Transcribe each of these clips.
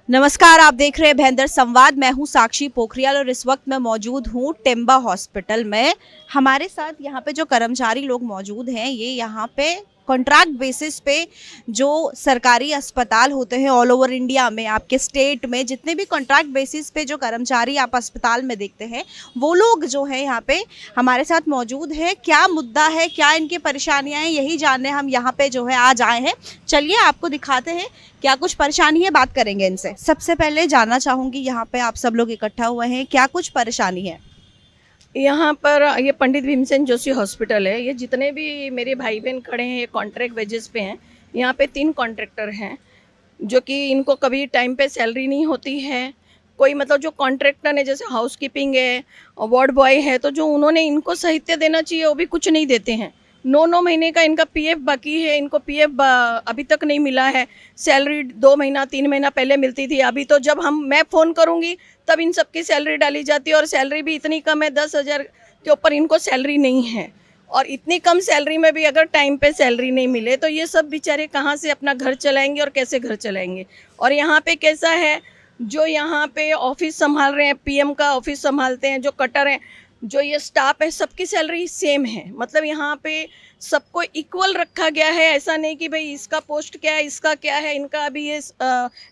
नमस्कार, आप देख रहे हैं भयंकर संवाद। मैं हूं साक्षी पोखरियाल और इस वक्त मैं मौजूद हूं टिम्बा हॉस्पिटल में। हमारे साथ यहां पे जो कर्मचारी लोग मौजूद हैं, ये यहां पे कॉन्ट्रैक्ट बेसिस पे जो सरकारी अस्पताल होते हैं ऑल ओवर इंडिया में, आपके स्टेट में जितने भी कॉन्ट्रैक्ट बेसिस पे जो कर्मचारी आप अस्पताल में देखते हैं, वो लोग जो है यहाँ पे हमारे साथ मौजूद है। क्या मुद्दा है, क्या इनकी परेशानियां हैं, यही जानने हम यहाँ पे जो है आज आए हैं। चलिए आपको दिखाते हैं क्या कुछ परेशानी है, बात करेंगे इनसे। सबसे पहले जानना चाहूंगी, यहाँ पे आप सब लोग इकट्ठा हुए हैं, क्या कुछ परेशानी है? यहाँ पर ये पंडित भीमसेन जोशी हॉस्पिटल है। ये जितने भी मेरे भाई बहन खड़े हैं ये कॉन्ट्रैक्ट वेजेस पे हैं। यहाँ पे 3 कॉन्ट्रैक्टर हैं जो कि इनको कभी टाइम पे सैलरी नहीं होती है। कोई मतलब जो कॉन्ट्रैक्टर है, जैसे हाउसकीपिंग है, वार्ड बॉय है, तो जो उन्होंने इनको साहित्य देना चाहिए वो भी कुछ नहीं देते हैं। 9 महीने का इनका पीएफ बाकी है, इनको पीएफ अभी तक नहीं मिला है। सैलरी 2 महीना 3 महीना पहले मिलती थी, अभी तो जब मैं फ़ोन करूँगी तब इन सबकी सैलरी डाली जाती है और सैलरी भी इतनी कम है, 10,000 के ऊपर इनको सैलरी नहीं है। और इतनी कम सैलरी में भी अगर टाइम पे सैलरी नहीं मिले तो ये सब बेचारे कहाँ से अपना घर चलाएंगे और कैसे घर चलाएंगे। और यहाँ पे कैसा है, जो यहाँ पे ऑफिस संभाल रहे हैं, पीएम का ऑफिस संभालते हैं, जो कटर हैं, जो ये स्टाफ है, सबकी सैलरी सेम है। मतलब यहाँ पे सबको इक्वल रखा गया है। ऐसा नहीं कि भाई इसका पोस्ट क्या है, इसका क्या है। इनका अभी ये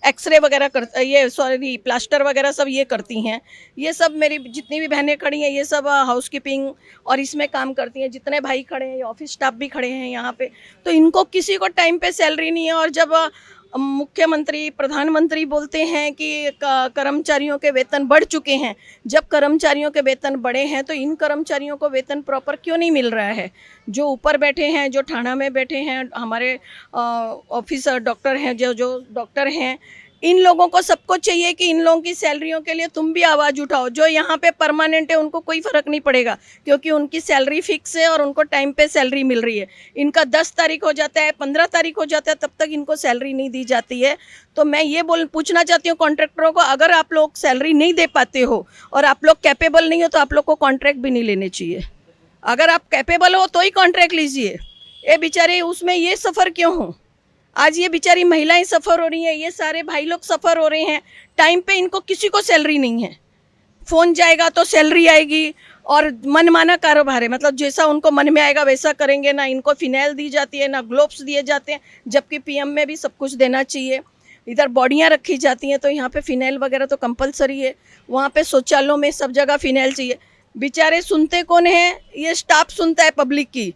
एक्सरे वगैरह कर, ये सॉरी प्लास्टर वगैरह सब ये करती हैं। ये सब मेरी जितनी भी बहनें खड़ी हैं ये सब हाउसकीपिंग और इसमें काम करती हैं। जितने भाई खड़े हैं, ऑफिस स्टाफ भी खड़े हैं यहाँ पे, तो इनको किसी को टाइम पे सैलरी नहीं है। और जब मुख्यमंत्री प्रधानमंत्री बोलते हैं कि कर्मचारियों के वेतन बढ़ चुके हैं, जब कर्मचारियों के वेतन बढ़े हैं तो इन कर्मचारियों को वेतन प्रॉपर क्यों नहीं मिल रहा है? जो ऊपर बैठे हैं, जो थाना में बैठे हैं, हमारे ऑफिसर डॉक्टर हैं, जो डॉक्टर हैं, इन लोगों को सबको चाहिए कि इन लोगों की सैलरियों के लिए तुम भी आवाज़ उठाओ। जो यहाँ पे परमानेंट है उनको कोई फ़र्क नहीं पड़ेगा, क्योंकि उनकी सैलरी फिक्स है और उनको टाइम पे सैलरी मिल रही है। इनका 10 तारीख हो जाता है, 15 तारीख हो जाता है, तब तक इनको सैलरी नहीं दी जाती है। तो मैं ये पूछना चाहती हूँ कॉन्ट्रैक्टरों को, अगर आप लोग सैलरी नहीं दे पाते हो और आप लोग कैपेबल नहीं हो तो आप लोग को कॉन्ट्रैक्ट भी नहीं लेने चाहिए। अगर आप कैपेबल हो तो ही कॉन्ट्रैक्ट लीजिए। ये बेचारे उसमें ये सफ़र क्यों हो? आज ये बेचारी महिलाएं सफ़र हो रही हैं, ये सारे भाई लोग सफ़र हो रहे हैं। टाइम पे इनको किसी को सैलरी नहीं है। फ़ोन जाएगा तो सैलरी आएगी और मनमाना कारोबार है। मतलब जैसा उनको मन में आएगा वैसा करेंगे। ना इनको फिनाइल दी जाती है, ना ग्लोव्स दिए जाते हैं, जबकि पीएम में भी सब कुछ देना चाहिए। इधर बॉडियाँ रखी जाती हैं तो यहाँ पे फिनाइल वगैरह तो कंपलसरी है। वहाँ पे शौचालयों में सब जगह फिनाइल चाहिए। बेचारे सुनते कौन है? ये स्टाफ सुनता है पब्लिक की।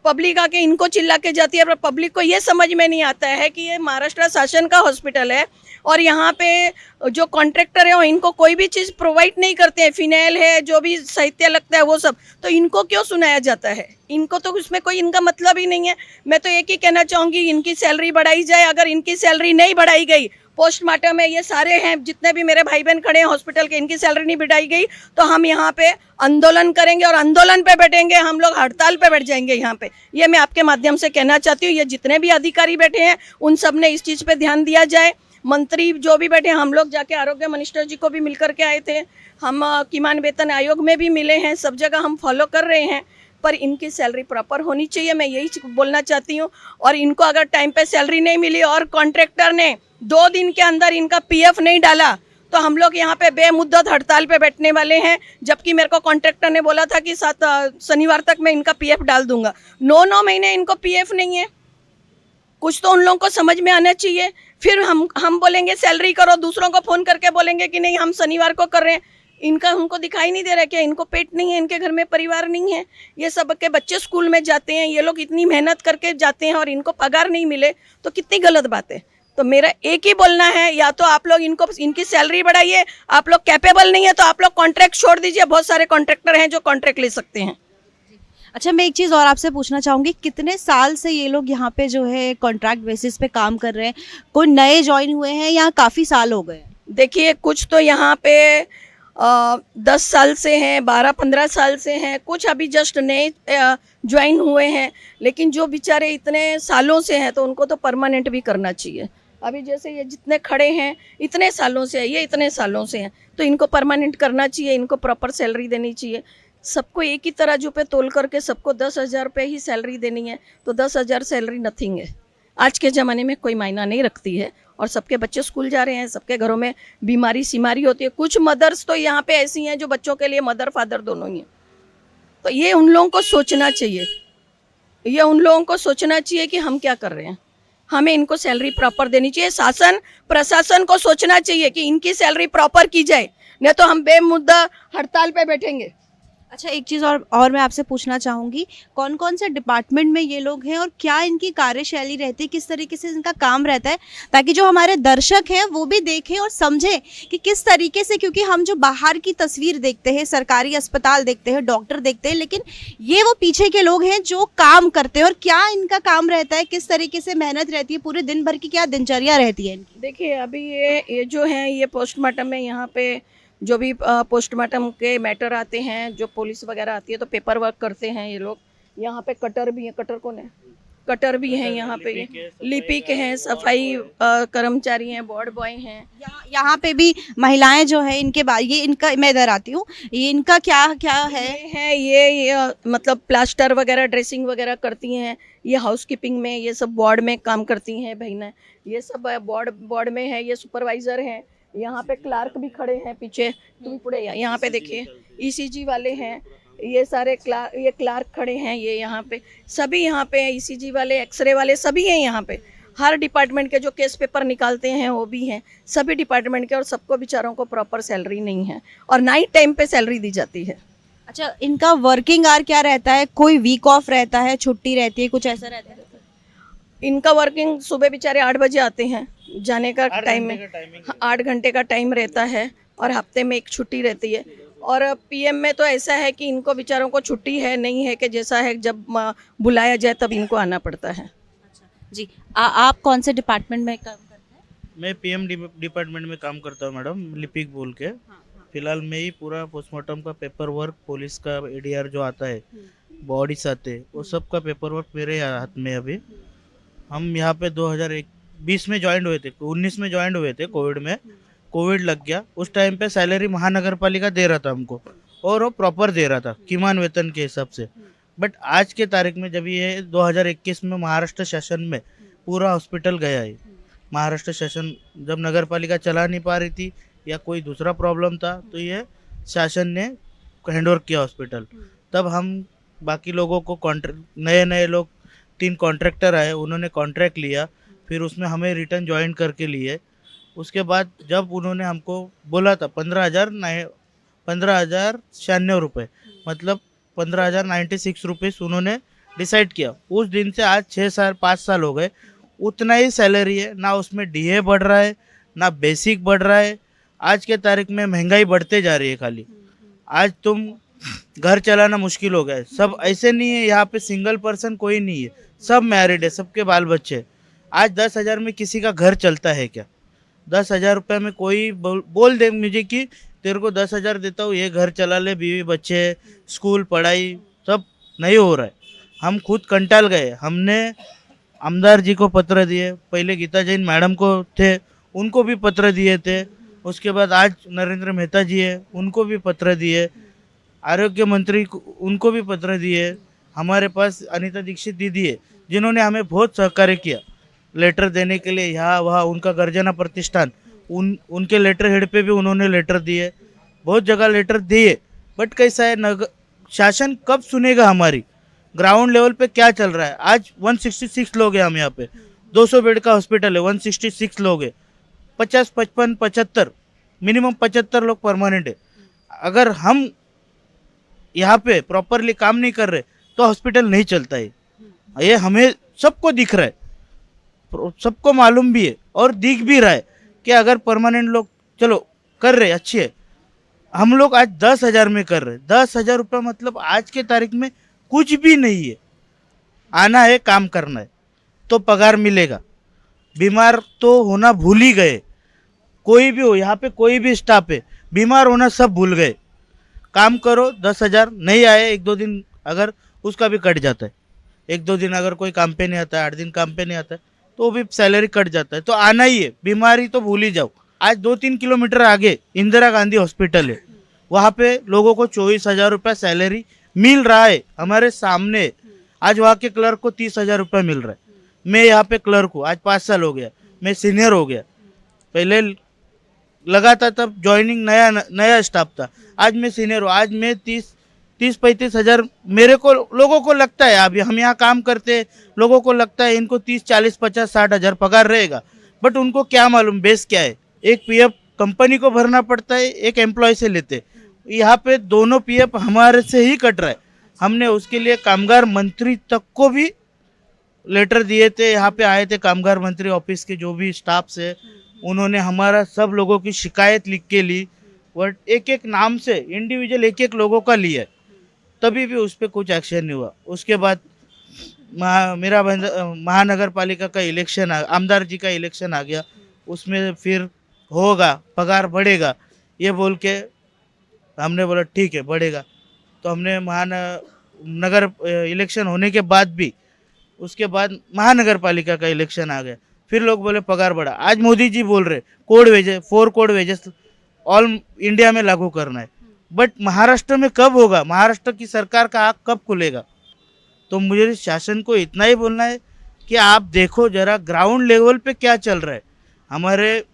पब्लिक आके इनको चिल्ला के जाती है, पर पब्लिक को ये समझ में नहीं आता है कि ये महाराष्ट्र शासन का हॉस्पिटल है और यहाँ पे जो कॉन्ट्रैक्टर है वो इनको कोई भी चीज़ प्रोवाइड नहीं करते हैं। फिनाइल है, जो भी साहित्य लगता है वो सब, तो इनको क्यों सुनाया जाता है? इनको तो उसमें कोई इनका मतलब ही नहीं है। मैं तो एक ही कहना चाहूँगी, इनकी सैलरी बढ़ाई जाए। अगर इनकी सैलरी नहीं बढ़ाई गई, पोस्टमार्टम में ये सारे हैं जितने भी मेरे भाई बहन खड़े हैं हॉस्पिटल के, इनकी सैलरी नहीं बढ़ाई गई तो हम यहाँ पे आंदोलन करेंगे और आंदोलन पे बैठेंगे। हम लोग हड़ताल पे बैठ जाएंगे यहाँ पे। ये मैं आपके माध्यम से कहना चाहती हूँ। ये जितने भी अधिकारी बैठे हैं उन सब ने इस चीज़ पे ध्यान दिया जाए। मंत्री जो भी बैठे, हम लोग जाके आरोग्य मिनिस्टर जी को भी मिल करके आए थे, हम किमान वेतन आयोग में भी मिले हैं, सब जगह हम फॉलो कर रहे हैं। पर इनकी सैलरी प्रॉपर होनी चाहिए, मैं यही बोलना चाहती हूँ। और इनको अगर टाइम पे सैलरी नहीं मिली और कॉन्ट्रैक्टर ने 2 दिन के अंदर इनका पीएफ नहीं डाला तो हम लोग यहाँ पे बेमुद्दत हड़ताल पे बैठने वाले हैं। जबकि मेरे को कॉन्ट्रैक्टर ने बोला था कि 7 शनिवार तक मैं इनका पीएफ डाल दूंगा। 9 महीने इनको पीएफ नहीं है। कुछ तो उन लोगों को समझ में आना चाहिए। फिर हम बोलेंगे सैलरी करो, दूसरों को फ़ोन करके बोलेंगे कि नहीं हम शनिवार को कर रहे हैं। इनका उनको दिखाई नहीं दे रहा क्या? इनको पेट नहीं है, इनके घर में परिवार नहीं है। ये सब के बच्चे स्कूल में जाते हैं, ये लोग इतनी मेहनत करके जाते हैं और इनको पगार नहीं मिले तो कितनी गलत बात है। तो मेरा एक ही बोलना है, या तो आप लोग इनकी सैलरी बढ़ाइए। आप लोग कैपेबल नहीं है तो आप लोग कॉन्ट्रैक्ट छोड़ दीजिए। बहुत सारे कॉन्ट्रैक्टर हैं जो कॉन्ट्रैक्ट ले सकते हैं। अच्छा, मैं एक चीज़ और आपसे पूछना चाहूँगी, कितने साल से ये लोग यहाँ पे जो है कॉन्ट्रैक्ट बेसिस पे काम कर रहे हैं? कोई नए ज्वाइन हुए हैं या काफ़ी साल हो गए? देखिए, कुछ तो यहाँ पे 10 साल से हैं, 12-15 साल से हैं, कुछ अभी जस्ट नए ज्वाइन हुए हैं। लेकिन जो बेचारे इतने सालों से हैं तो उनको तो परमानेंट भी करना चाहिए। अभी जैसे ये जितने खड़े हैं इतने सालों से है, ये इतने सालों से हैं, तो इनको परमानेंट करना चाहिए। इनको प्रॉपर सैलरी देनी चाहिए। सबको एक ही तराजू पे तोल करके सबको 10,000 रुपये ही सैलरी देनी है तो 10,000 सैलरी नथिंग है। आज के ज़माने में कोई मायना नहीं रखती है, और सबके बच्चे स्कूल जा रहे हैं, सबके घरों में बीमारी सीमारी होती है। कुछ मदर्स तो यहाँ पे ऐसी हैं जो बच्चों के लिए मदर फादर दोनों ही हैं। तो ये उन लोगों को सोचना चाहिए, ये उन लोगों को सोचना चाहिए कि हम क्या कर रहे हैं, हमें इनको सैलरी प्रॉपर देनी चाहिए। शासन प्रशासन को सोचना चाहिए कि इनकी सैलरी प्रॉपर की जाए, नहीं तो हम बेमुद्दा हड़ताल पे बैठेंगे। अच्छा, एक चीज़ और मैं आपसे पूछना चाहूँगी, कौन कौन से डिपार्टमेंट में ये लोग हैं और क्या इनकी कार्यशैली रहती है, किस तरीके से इनका काम रहता है, ताकि जो हमारे दर्शक हैं वो भी देखें और समझें कि किस तरीके से, क्योंकि हम जो बाहर की तस्वीर देखते हैं, सरकारी अस्पताल देखते हैं, डॉक्टर देखते हैं, लेकिन ये वो पीछे के लोग हैं जो काम करते हैं, और क्या इनका काम रहता है, किस तरीके से मेहनत रहती है, पूरे दिन भर की क्या दिनचर्या रहती है इनकी। देखिए अभी ये जो है ये पोस्टमार्टम में यहाँ पे जो भी पोस्टमार्टम के मैटर आते हैं, जो पुलिस वगैरह आती है तो पेपर वर्क करते हैं ये लोग। यहाँ पे कटर भी है, कटर कौन है, कटर भी हैं यहाँ पे, लिपिक हैं, सफाई कर्मचारी हैं, वार्ड बॉय हैं। यहाँ पे भी महिलाएं जो है इनके बाद, ये इनका मैं इधर आती हूँ, ये इनका क्या क्या है, ये मतलब प्लास्टर वगैरह ड्रेसिंग वगैरह करती हैं, ये हाउस कीपिंग में, ये सब वार्ड में काम करती हैं बहनें, ये सब वार्ड में है, ये सुपरवाइजर हैं। यहाँ पे क्लार्क भी खड़े हैं पीछे, तुम पूरे यहाँ पे देखिए ईसीजी वाले हैं, ये सारे क्लार्क खड़े हैं, ये यहाँ पे सभी यहाँ पे ईसीजी वाले, एक्सरे वाले सभी हैं यहाँ पे। हर डिपार्टमेंट के जो केस पेपर निकालते हैं वो भी हैं, सभी डिपार्टमेंट के, और सबको बेचारों को प्रॉपर सैलरी नहीं है और नाइट टाइम पे सैलरी दी जाती है। अच्छा, इनका वर्किंग आवर क्या रहता है, कोई वीक ऑफ रहता है, छुट्टी रहती है, कुछ ऐसा रहता है? इनका वर्किंग सुबह बेचारे 8 बजे आते हैं, जाने का टाइम में 8 घंटे का टाइम रहता है, और हफ्ते में एक छुट्टी रहती है। और पीएम में तो ऐसा है कि इनको बेचारों को छुट्टी है नहीं है, कि जैसा है जब बुलाया जाए तब इनको आना पड़ता है। जी, आप कौन से डिपार्टमेंट में काम करते हैं? मैं पीएम डिपार्टमेंट में काम करता हूँ मैडम, लिपिक बोल के। फिलहाल मैं ही पूरा पोस्टमार्टम का पेपर वर्क, पुलिस का एडीआर जो आता है, बॉडीज आते हैं, वो सब का पेपर वर्क मेरे हाथ में। अभी हम यहाँ पे 2020 में ज्वाइन हुए थे, 19 में ज्वाइन हुए थे, कोविड में कोविड लग गया। उस टाइम पे सैलरी महानगर पालिका दे रहा था हमको, और वो प्रॉपर दे रहा था किमान वेतन के हिसाब से। बट आज के तारीख में जब ये 2021 में महाराष्ट्र शासन में पूरा हॉस्पिटल गया है, महाराष्ट्र शासन जब नगर पालिका चला नहीं पा रही थी या कोई दूसरा प्रॉब्लम था, तो ये शासन ने हैंडओवर किया हॉस्पिटल। तब हम बाकी लोगों को नए लोग 3 कॉन्ट्रैक्टर आए, उन्होंने कॉन्ट्रैक्ट लिया, फिर उसमें हमें रिटर्न ज्वाइन करके लिए। उसके बाद जब उन्होंने हमको बोला था 15,096 रुपये, मतलब 15,096 रुपीज़ उन्होंने डिसाइड किया। उस दिन से आज 5 साल हो गए, उतना ही सैलरी है, ना उसमें डीए बढ़ रहा है, ना बेसिक बढ़ रहा है। आज के तारीख में महंगाई बढ़ते जा रही है खाली। आज तुम घर चलाना मुश्किल हो गया है। सब ऐसे नहीं है, यहाँ पे सिंगल पर्सन कोई नहीं है, सब मैरिड है, सबके बाल बच्चे। आज 10,000 में किसी का घर चलता है क्या? 10,000 रुपये में कोई बोल दे मुझे कि तेरे को 10,000 देता हूँ, ये घर चला ले, बीवी बच्चे, स्कूल पढ़ाई, सब नहीं हो रहा है। हम खुद कंटाल गए, हमने आमदार जी को पत्र दिए, पहले गीता जैन मैडम को थे, उनको भी पत्र दिए थे। उसके बाद आज नरेंद्र मेहता जी है, उनको भी पत्र दिए, आरोग्य मंत्री उनको भी पत्र दिए। हमारे पास अनीता दीक्षित दीदी है, जिन्होंने हमें बहुत सहकार्य किया लेटर देने के लिए। यहाँ वहाँ उनका गर्जना प्रतिष्ठान, उनके लेटर हेड पे भी उन्होंने लेटर दिए, बहुत जगह लेटर दिए। बट कैसा है, शासन कब सुनेगा हमारी? ग्राउंड लेवल पे क्या चल रहा है? आज 166 लोग हैं हम यहाँ पे, 200 बेड का हॉस्पिटल है, 166 लोग हैं, 50, 55, 75, मिनिमम 75 लोग परमानेंट है। अगर हम यहाँ पे प्रॉपरली काम नहीं कर रहे तो हॉस्पिटल नहीं चलता है। ये हमें सबको दिख रहा है, सबको मालूम भी है और दिख भी रहा है कि अगर परमानेंट लोग चलो कर रहे अच्छी है, हम लोग आज 10,000 में कर रहे। 10,000 रुपये मतलब आज के तारीख में कुछ भी नहीं है। आना है, काम करना है तो पगार मिलेगा। बीमार तो होना भूल ही गए, कोई भी हो, यहाँ पे कोई भी स्टाफ है, बीमार होना सब भूल गए। काम करो, 10,000 नहीं आए 1-2 दिन, अगर उसका भी कट जाता है। 1-2 दिन अगर कोई काम पे नहीं आता है, 8 दिन काम पे नहीं आता है, तो भी सैलरी कट जाता है। तो आना ही है, बीमारी तो भूल ही जाओ। आज 2-3 किलोमीटर आगे इंदिरा गांधी हॉस्पिटल है, वहाँ पे लोगों को 24,000 रुपये सैलरी मिल रहा है हमारे सामने। आज वहाँ के क्लर्क को 30,000 रुपये मिल रहा है। मैं यहाँ पे क्लर्क हूँ, आज 5 साल हो गया, मैं सीनियर हो गया। पहले लगा था तब ज्वाइनिंग नया स्टाफ था, आज मैं सीनियर हूँ। आज मैं 30-35 हज़ार मेरे को लोगों को लगता है, अभी हम यहाँ काम करते हैं, लोगों को लगता है इनको 30-40-50-60 हज़ार पगार रहेगा, बट उनको क्या मालूम बेस क्या है। एक पीएफ कंपनी को भरना पड़ता है, एक एम्प्लॉय से लेते। यहाँ पे दोनों पीएफ हमारे से ही कट रहा है। हमने उसके लिए कामगार मंत्री तक को भी लेटर दिए थे, यहाँ पे आए थे कामगार मंत्री ऑफिस के जो भी स्टाफ से, उन्होंने हमारा सब लोगों की शिकायत लिख के ली, और एक एक नाम से इंडिविजुअल एक एक लोगों का लिया, तभी भी उस पर कुछ एक्शन नहीं हुआ। उसके बाद मेरा महानगर पालिका का इलेक्शन आमदार जी का इलेक्शन आ गया, उसमें फिर होगा पगार बढ़ेगा ये बोल के हमने बोला ठीक है बढ़ेगा। तो हमने नगर इलेक्शन होने के बाद भी, उसके बाद महानगर पालिका का इलेक्शन आ गया, फिर लोग बोले पगार बढ़ा। आज मोदी जी बोल रहे code wages 4 code wages all India में लागू करना है, बट महाराष्ट्र में कब होगा? महाराष्ट्र की सरकार का आँख कब खुलेगा? तो मुझे शासन को इतना ही बोलना है कि आप देखो जरा ग्राउंड लेवल पे क्या चल रहा है। हमारे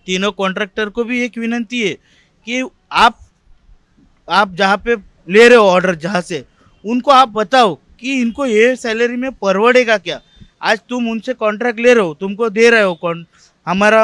तीनों कॉन्ट्रैक्टर को भी एक विनती है कि आप जहाँ पे ले रहे हो ऑर्डर, जहाँ से, उनको आप बताओ कि इनको ये सैलरी में परवड़ेगा क्या। आज तुम उनसे कॉन्ट्रैक्ट ले रहे हो, तुमको दे रहे हो, हमारा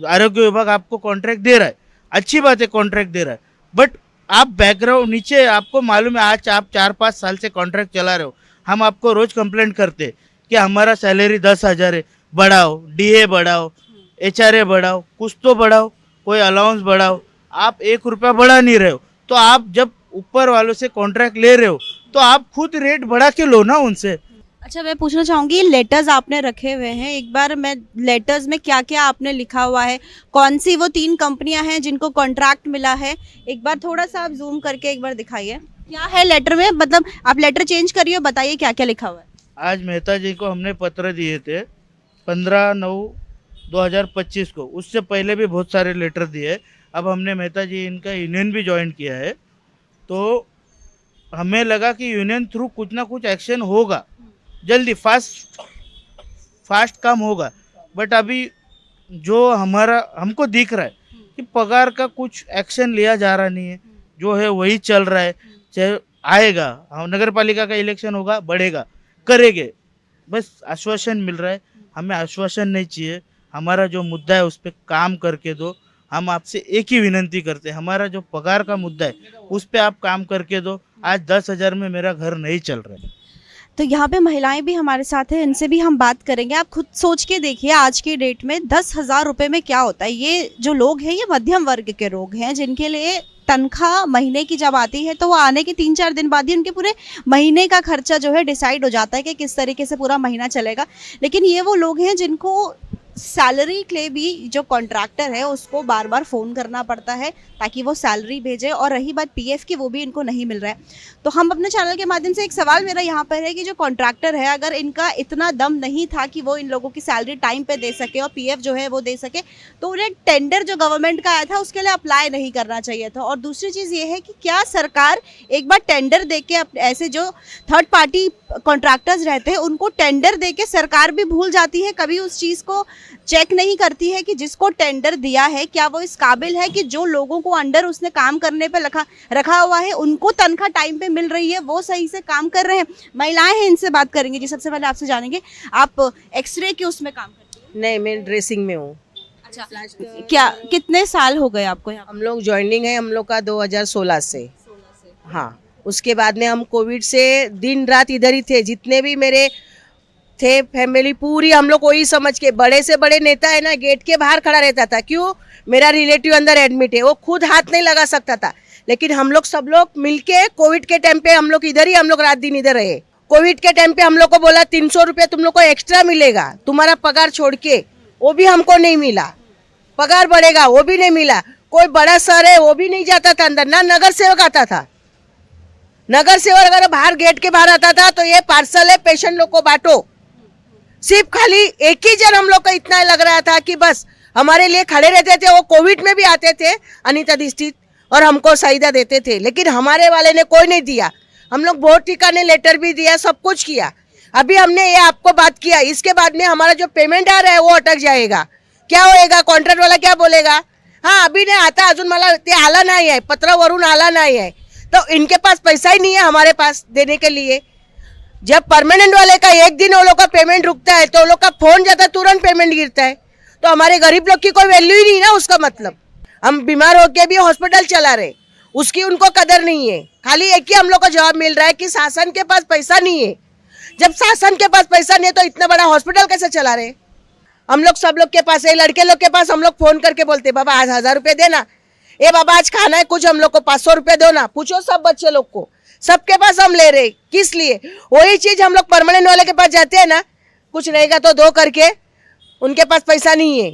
आरोग्य विभाग आपको कॉन्ट्रैक्ट दे रहा है, अच्छी बात है कॉन्ट्रैक्ट दे रहा है, बट आप बैकग्राउंड नीचे आपको मालूम है आज आप 4-5 साल से कॉन्ट्रैक्ट चला रहे हो, हम आपको रोज कंप्लेंट करते कि हमारा सैलरी 10,000 है, बढ़ाओ, डीए बढ़ाओ, एचआरए बढ़ाओ, कुछ तो बढ़ाओ, कोई अलाउंस बढ़ाओ। आप 1 रुपया बढ़ा नहीं रहे हो, तो आप जब ऊपर वालों से कॉन्ट्रैक्ट ले रहे हो तो आप खुद रेट बढ़ा के लो ना उनसे। अच्छा, मैं पूछना चाहूँगी, लेटर्स आपने रखे हुए हैं, एक बार मैं लेटर्स में क्या क्या आपने लिखा हुआ है, कौन सी वो 3 कंपनियां हैं जिनको कॉन्ट्रैक्ट मिला है, एक बार थोड़ा सा आप जूम करके एक बार दिखाइए क्या है लेटर में, मतलब आप लेटर चेंज करिए, बताइए क्या क्या लिखा हुआ है। आज मेहता जी को हमने पत्र दिए थे 15/9/2025 को, उससे पहले भी बहुत सारे लेटर दिए। अब हमने मेहता जी इनका यूनियन भी ज्वाइन किया है, तो हमें लगा कि यूनियन थ्रू कुछ ना कुछ एक्शन होगा, जल्दी फास्ट काम होगा, बट अभी जो हमको दिख रहा है कि पगार का कुछ एक्शन लिया जा रहा नहीं है, जो है वही चल रहा है। चाहे आएगा नगर पालिका का इलेक्शन होगा, बढ़ेगा, करेंगे, बस आश्वासन मिल रहा है। हमें आश्वासन नहीं चाहिए, हमारा जो मुद्दा है उस पर काम करके दो। हम आपसे एक ही विनती करते हैं, हमारा जो पगार का मुद्दा है उस पर आप काम करके दो। आज 10,000 में मेरा घर नहीं चल रहा है। तो यहाँ पे महिलाएं भी हमारे साथ हैं, इनसे भी हम बात करेंगे। आप खुद सोच के देखिए आज के डेट में 10,000 रुपये में क्या होता है। ये जो लोग हैं ये मध्यम वर्ग के लोग हैं, जिनके लिए तनख्वाह महीने की जब आती है तो वो आने के 3-4 दिन बाद ही उनके पूरे महीने का खर्चा जो है डिसाइड हो जाता है कि किस तरीके से पूरा महीना चलेगा। लेकिन ये वो लोग हैं जिनको सैलरी के लिए भी जो कॉन्ट्रैक्टर है उसको बार बार फ़ोन करना पड़ता है ताकि वो सैलरी भेजे, और रही बात पीएफ की, वो भी इनको नहीं मिल रहा है। तो हम अपने चैनल के माध्यम से एक सवाल मेरा यहाँ पर है कि जो कॉन्ट्रैक्टर है, अगर इनका इतना दम नहीं था कि वो इन लोगों की सैलरी टाइम पे दे सके और पीएफ जो है वो दे सके, तो उन्हें टेंडर जो गवर्नमेंट का आया था उसके लिए अप्लाई नहीं करना चाहिए था। और दूसरी चीज़ ये है कि क्या सरकार एक बार टेंडर दे के ऐसे जो थर्ड पार्टी कॉन्ट्रैक्टर्स रहते हैं उनको टेंडर दे के सरकार भी भूल जाती है, कभी उस चीज़ को चेक नहीं करती है कि जिसको टेंडर दिया है क्या वो इस काबिल है कि जो लोगों को अंडर उसने काम करने पे रखा हुआ है उनको तनख्वाह टाइम पे मिल रही है, वो सही से काम कर रहे हैं। महिलाएं हैं, इनसे बात करेंगे। जी, सबसे पहले आपसे जानेंगे, आप एक्सरे के उसमें काम करती हैं? नहीं, मैं ड्रेसिंग में हूँ। अच्छा, क्या कितने साल हो गए आपको यहाँ? हम लोग ज्वाइनिंग है हम लोग का 2016 से। हाँ, उसके बाद में हम कोविड से दिन रात इधर ही थे, जितने भी मेरे थे फैमिली पूरी, हम लोग वही समझ के, बड़े से बड़े नेता है ना गेट के बाहर खड़ा रहता था। क्यों? मेरा रिलेटिव अंदर एडमिट है, वो खुद हाथ नहीं लगा सकता था, लेकिन हम लोग सब लोग मिलके कोविड के टाइम पे हम लोग इधर ही, हम लोग रात दिन इधर रहे। कोविड के टाइम पे हम लोग को बोला 300 रुपये तुम लोग को एक्स्ट्रा मिलेगा तुम्हारा पगार छोड़ के, वो भी हमको नहीं मिला। पगार बढ़ेगा, वो भी नहीं मिला। कोई बड़ा सर है वो भी नहीं जाता था अंदर, ना नगर सेवक आता था। नगर सेवक अगर बाहर गेट के बाहर आता था तो ये पार्सल है, पेशेंट लोग को बांटो। सिर्फ खाली एक ही जन हम लोग को इतना लग रहा था कि बस हमारे लिए खड़े रहते थे। वो कोविड में भी आते थे अनीता दीक्षित और हमको सहीदा देते थे, लेकिन हमारे वाले ने कोई नहीं दिया। हम लोग बहुत ठिकाने लेटर भी दिया, सब कुछ किया, अभी हमने ये आपको बात किया, इसके बाद में हमारा जो पेमेंट आ रहा है वो अटक जाएगा. क्या होएगा? कॉन्ट्रॅक्ट वाला क्या बोलेगा? हाँ अभी नाही, आता अजून मला ते आला नाही आहे, पत्रावरून आला नाही आहे, तो इनके पास पैसा ही नहीं है हमारे पास देने के लिए. जब परमानेंट वाले का एक दिन वो लोग का पेमेंट रुकता है तो वो लोग का फोन जाता है, तुरंत पेमेंट गिरता है. तो हमारे गरीब लोग की कोई वैल्यू ही नहीं ना. उसका मतलब हम बीमार होके भी हॉस्पिटल चला रहे, उसकी उनको कदर नहीं है. खाली एक ही हम लोग को जवाब मिल रहा है कि शासन के पास पैसा नहीं है. जब शासन के पास पैसा नहीं है तो इतना बड़ा हॉस्पिटल कैसे चला रहे? हम लोग सब लोग के पास है, लड़के लोग के पास हम लोग फोन करके बोलते बाबा आज 1000 रुपये देना, ए बाबा आज खाना है कुछ, हम लोग को 500 रुपये दो ना. पूछो सब बच्चे लोग को, सबके पास हम ले रहे. किस लिए? वही चीज हम लोग परमानेंट वाले के पास जाते हैं ना, कुछ रहेगा तो दो करके, उनके पास पैसा नहीं है.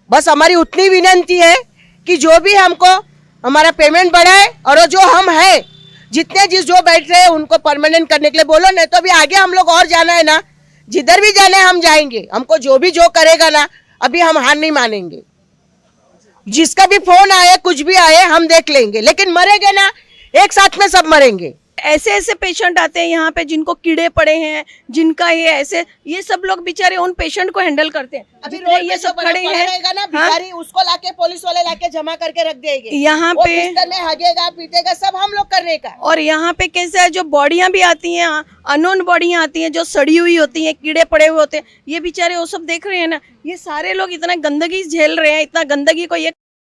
बस हमारी उतनी विनती है कि जो भी हमको हमारा पेमेंट बढ़ाए और जो हम है जितने जिस जो बैठ रहे हैं उनको परमानेंट करने के लिए बोलो. नहीं तो अभी आगे हम लोग और जाना है ना, जिधर भी जाना है हम जाएंगे. हमको जो भी जो करेगा ना, अभी हम हार नहीं मानेंगे. जिसका भी फोन आए कुछ भी आए हम देख लेंगे, लेकिन मरेंगे ना एक साथ में सब मरेंगे. ऐसे ऐसे पेशेंट आते हैं यहाँ पे जिनको कीड़े पड़े हैं, जिनका ये सब लोग बेचारे उन पेशेंट को हैंडल करते हैं. अभी जितने रोड ये पे सब खड़े हैं ना भिखारी, उसको लाके पुलिस वाले लाके जमा करके रख देंगे. यहाँ वो पे, बिस्तर में हगेगा पीटेगा सब हम लोग करने का. और यहाँ पे कैसे है, जो बॉडियां भी आती हैं, अननोन बॉडियां आती हैं जो सड़ी हुई होती हैं, कीड़े पड़े हुए होते हैं, ये बेचारे वो सब देख रहे हैं ना. ये सारे लोग इतना गंदगी झेल रहे हैं, इतना गंदगी को ये